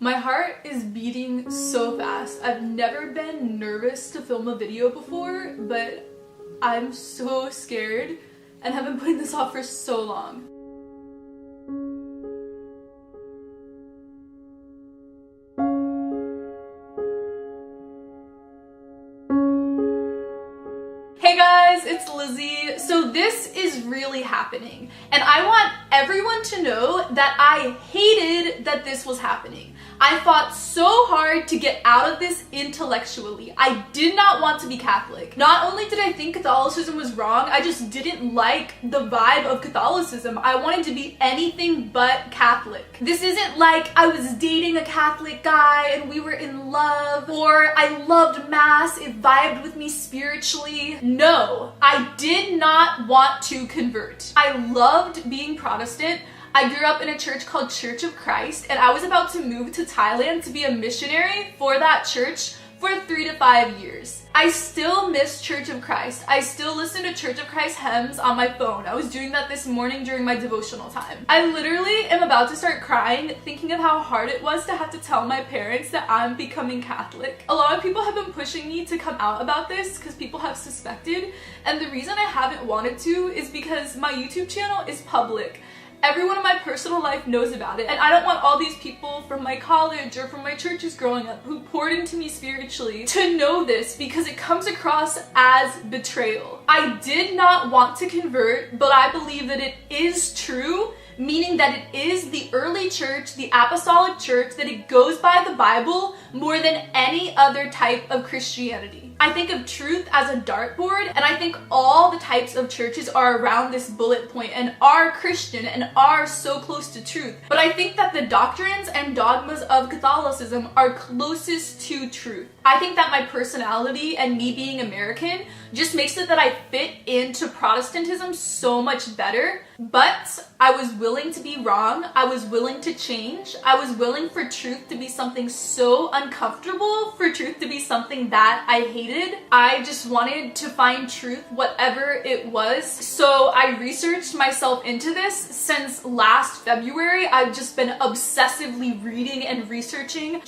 My heart is beating so fast. I've never been nervous to film a video before, but I'm so scared and have been putting this off for so long. Hey guys, it's Lizzie. So this is really happening, and I want everyone to know that I hated that this was happening. I fought so hard to get out of this intellectually. I did not want to be Catholic. Not only did I think Catholicism was wrong, I just didn't like the vibe of Catholicism. I wanted to be anything but Catholic. This isn't like I was dating a Catholic guy and we were in love, or I loved Mass, it vibed with me spiritually. No, I did not want to convert. I loved being Protestant. I grew up in a church called Church of Christ, and I was about to move to Thailand to be a missionary for that church for 3 to 5 years. I still miss Church of Christ. I still listen to Church of Christ hymns on my phone. I was doing that this morning during my devotional time. I literally am about to start crying thinking of how hard it was to have to tell my parents that I'm becoming Catholic. A lot of people have been pushing me to come out about this because people have suspected, and the reason I haven't wanted to is because my YouTube channel is public. Everyone in my personal life knows about it, and I don't want all these people from my college or from my churches growing up who poured into me spiritually to know this, because it comes across as betrayal. I did not want to convert, but I believe that it is true, meaning that it is the early church, the apostolic church, that it goes by the Bible more than any other type of Christianity. I think of truth as a dartboard, and I think all the types of churches are around this bullet point and are Christian and are so close to truth. But I think that the doctrines and dogmas of Catholicism are closest to truth. I think that my personality and me being American just makes it that I fit into Protestantism so much better. But I was willing to be wrong. I was willing to change. I was willing for truth to be something so uncomfortable, for truth to be something that I hated. I just wanted to find truth, whatever it was. So I researched myself into this. Since last February, I've just been obsessively reading and researching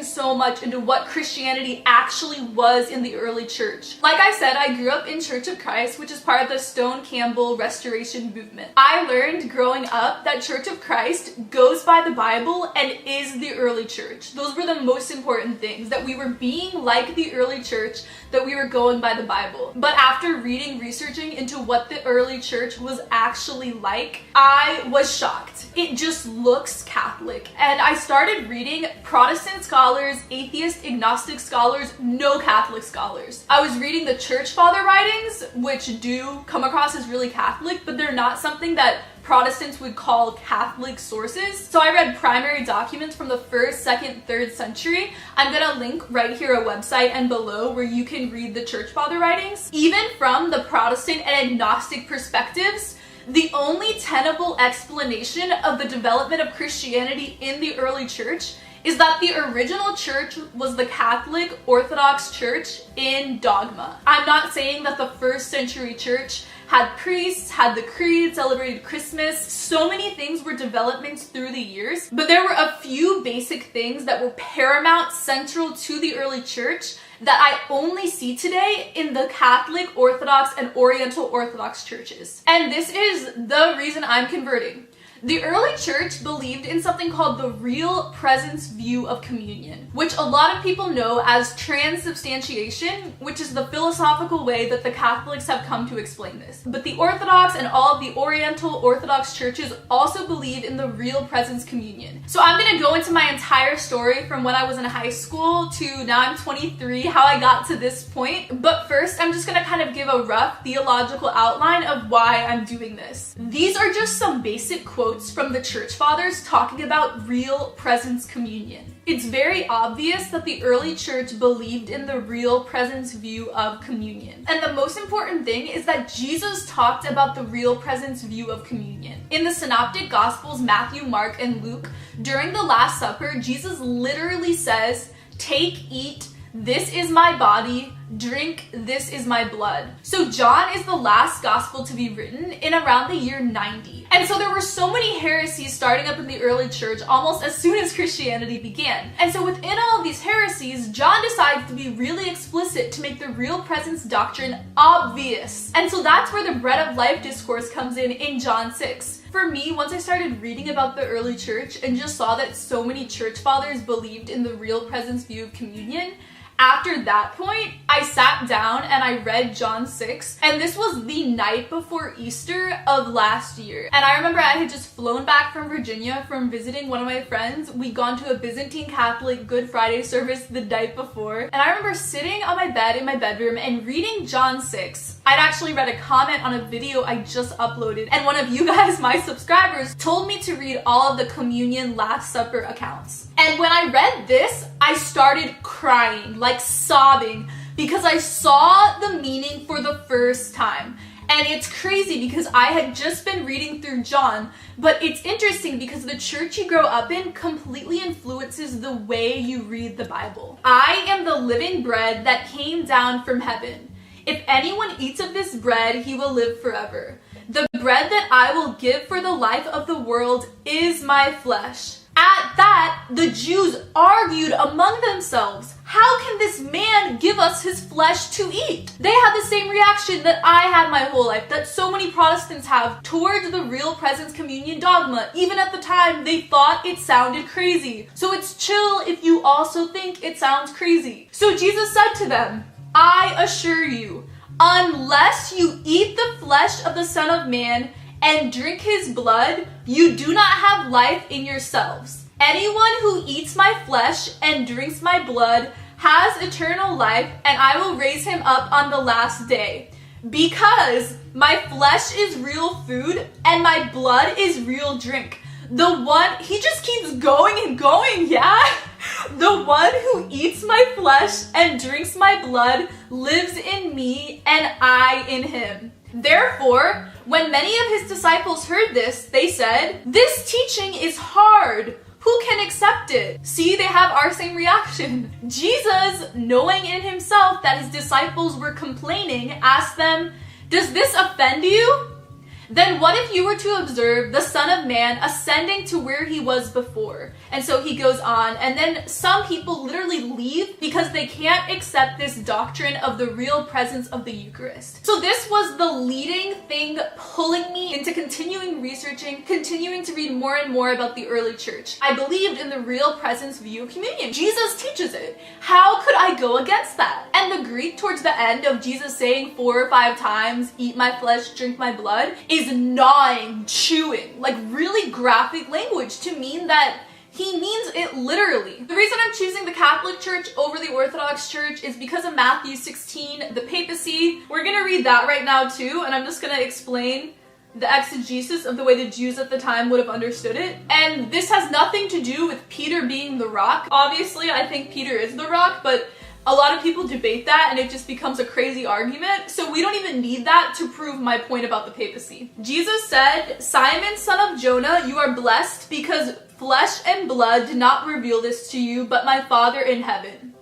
so much into what Christianity actually was in the early church. Like I said, I grew up in Church of Christ, which is part of the Stone Campbell Restoration movement. I learned growing up that Church of Christ goes by the Bible and is the early church. Those were the most important things, that we were being like the early church, that we were going by the Bible. But after researching into what the early church was actually like, I was shocked. It just looks Catholic. And I started reading Protestant scholars, atheist, agnostic scholars, no Catholic scholars. I was reading the church father writings, which do come across as really Catholic, but they're not something that Protestants would call Catholic sources. So I read primary documents from the 1st, 2nd, 3rd century. I'm gonna link right here a website and below where you can read the church father writings. Even from the Protestant and agnostic perspectives, the only tenable explanation of the development of Christianity in the early church is that the original church was the Catholic Orthodox Church in dogma. I'm not saying that the 1st century church had priests, had the creed, celebrated Christmas. So many things were developments through the years, but there were a few basic things that were paramount, central to the early church that I only see today in the Catholic, Orthodox, and Oriental Orthodox churches. And this is the reason I'm converting. The early church believed in something called the real presence view of communion, which a lot of people know as transubstantiation, which is the philosophical way that the Catholics have come to explain this. But the Orthodox and all of the Oriental Orthodox churches also believe in the real presence communion. So I'm gonna go into my entire story from when I was in high school to now I'm 23, how I got to this point. But first, I'm just gonna kind of give a rough theological outline of why I'm doing this. These are just some basic quotes from the church fathers talking about real presence communion. It's very obvious that the early church believed in the real presence view of communion. And the most important thing is that Jesus talked about the real presence view of communion. In the Synoptic Gospels, Matthew, Mark, and Luke, during the Last Supper, Jesus literally says, "Take, eat, this is my body, drink, this is my blood. So John is the last gospel to be written in around the year 90. And so there were so many heresies starting up in the early church almost as soon as Christianity began. And so within all of these heresies, John decides to be really explicit to make the real presence doctrine obvious. And so that's where the bread of life discourse comes in John 6. For me, once I started reading about the early church and just saw that so many church fathers believed in the real presence view of communion, after that point, I sat down and I read John 6, and this was the night before Easter of last year. And I remember I had just flown back from Virginia from visiting one of my friends. We'd gone to a Byzantine Catholic Good Friday service the night before, and I remember sitting on my bed in my bedroom and reading John 6. I'd actually read a comment on a video I just uploaded, and one of you guys, my subscribers, told me to read all of the communion Last Supper accounts. And when I read this, I started crying, like sobbing, because I saw the meaning for the first time. And it's crazy because I had just been reading through John, but it's interesting because the church you grow up in completely influences the way you read the Bible. I am the living bread that came down from heaven. If anyone eats of this bread, he will live forever. The bread that I will give for the life of the world is my flesh. At that, the Jews argued among themselves, how can this man give us his flesh to eat? They had the same reaction that I had my whole life, that so many Protestants have towards the real presence communion dogma. Even at the time, they thought it sounded crazy. So it's chill if you also think it sounds crazy. So Jesus said to them, I assure you, unless you eat the flesh of the Son of Man and drink his blood, you do not have life in yourselves. Anyone who eats my flesh and drinks my blood has eternal life, and I will raise him up on the last day. Because my flesh is real food and my blood is real drink. He just keeps going and going, yeah? The one who eats my flesh and drinks my blood lives in me and I in him. Therefore, when many of his disciples heard this, they said, this teaching is hard. Who can accept it? See, they have our same reaction. Jesus, knowing in himself that his disciples were complaining, asked them, does this offend you? Then what if you were to observe the Son of Man ascending to where he was before? And so he goes on, and then some people literally leave because they can't accept this doctrine of the real presence of the Eucharist. So this was the leading thing pulling me into continuing researching, continuing to read more and more about the early church. I believed in the real presence view of communion. Jesus teaches it. How could I go against that? And the Greek towards the end of Jesus saying 4 or 5 times, eat my flesh, drink my blood, is gnawing, chewing, like really graphic language to mean that he means it literally. The reason I'm choosing the Catholic Church over the Orthodox Church is because of Matthew 16, the papacy. We're gonna read that right now too, and I'm just gonna explain the exegesis of the way the Jews at the time would have understood it. And this has nothing to do with Peter being the rock. Obviously, I think Peter is the rock, but a lot of people debate that and it just becomes a crazy argument. So we don't even need that to prove my point about the papacy. Jesus said, Simon, son of Jonah, you are blessed because flesh and blood did not reveal this to you, but my Father in heaven.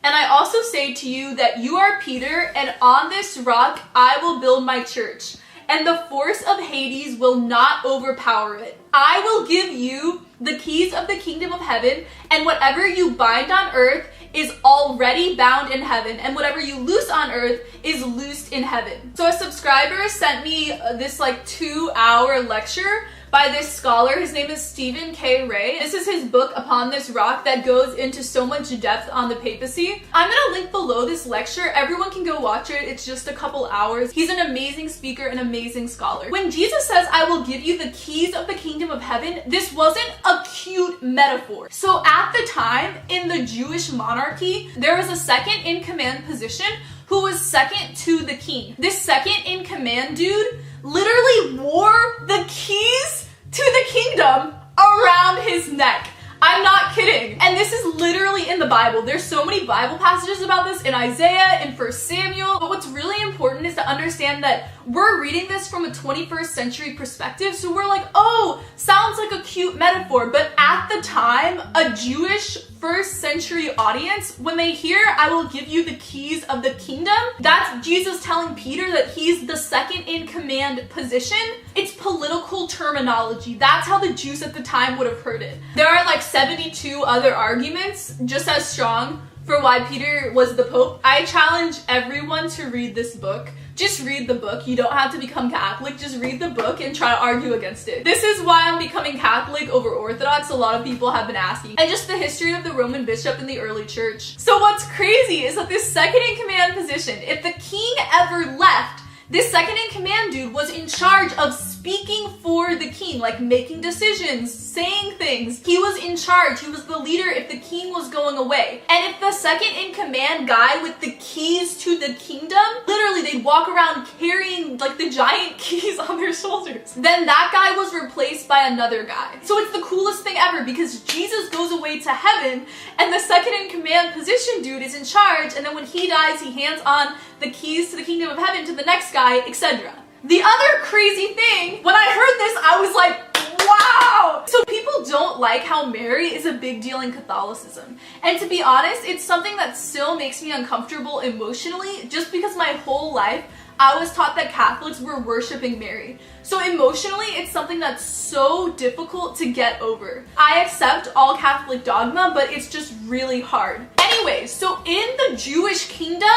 And I also say to you that you are Peter, and on this rock I will build my church, and the force of Hades will not overpower it. I will give you the keys of the kingdom of heaven, and whatever you bind on earth is already bound in heaven, and whatever you loose on earth is loosed in heaven. So a subscriber sent me this 2-hour lecture by this scholar. His name is Stephen K. Ray. This is his book, Upon This Rock, that goes into so much depth on the papacy. I'm gonna link below this lecture. Everyone can go watch it. It's just a couple hours. He's an amazing speaker, an amazing scholar. When Jesus says, I will give you the keys of the kingdom of heaven, this wasn't a cute metaphor. So at the time, in the Jewish monarchy, there was a second in command position who was second to the king. This second in command dude literally wore the keys to the kingdom around his neck. I'm not kidding. And this is literally in in the Bible. There's so many Bible passages about this in Isaiah and 1 Samuel. But what's really important is to understand that we're reading this from a 21st century perspective. So we're like, oh, sounds like a cute metaphor. But at the time, a Jewish first century audience, when they hear, I will give you the keys of the kingdom, that's Jesus telling Peter that he's the second in command position. It's political terminology. That's how the Jews at the time would have heard it. There are like 72 other arguments just as strong for why Peter was the Pope. I challenge everyone to read this book. Just read the book. You don't have to become Catholic. Just read the book and try to argue against it. This is why I'm becoming Catholic over Orthodox. A lot of people have been asking. And just the history of the Roman bishop in the early church. So what's crazy is that this second in command position, if the king ever left, this second in command dude was in charge of speaking for the king, like making decisions, saying things. He was in charge. He was the leader if the king was going away. And if the second in command guy with the keys to the kingdom, literally they'd walk around carrying like the giant keys on their shoulders, then that guy was replaced by another guy. So it's the coolest thing ever because Jesus goes away to heaven and the second in command position dude is in charge, and then when he dies, he hands on the keys to the kingdom of heaven to the next guy, etc. The other crazy thing, when I heard this, I was like, wow! So people don't like how Mary is a big deal in Catholicism. And to be honest, it's something that still makes me uncomfortable emotionally, just because my whole life I was taught that Catholics were worshiping Mary. So emotionally, it's something that's so difficult to get over. I accept all Catholic dogma, but it's just really hard. Anyways, so in the Jewish kingdom,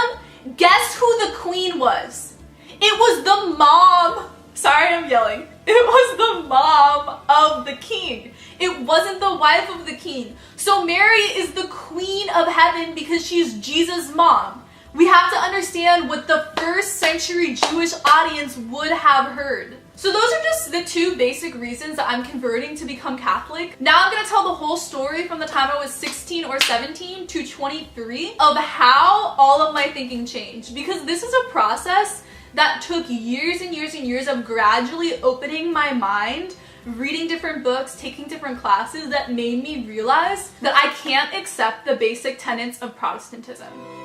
guess who the queen was? It was the mom. Sorry, I'm yelling. It was the mom of the king. It wasn't the wife of the king. So Mary is the queen of heaven because she's Jesus' mom. We have to understand what the first century Jewish audience would have heard. So those are just the two basic reasons that I'm converting to become Catholic. Now I'm going to tell the whole story from the time I was 16 or 17 to 23 of how all of my thinking changed. Because this is a process that took years and years and years of gradually opening my mind, reading different books, taking different classes that made me realize that I can't accept the basic tenets of Protestantism.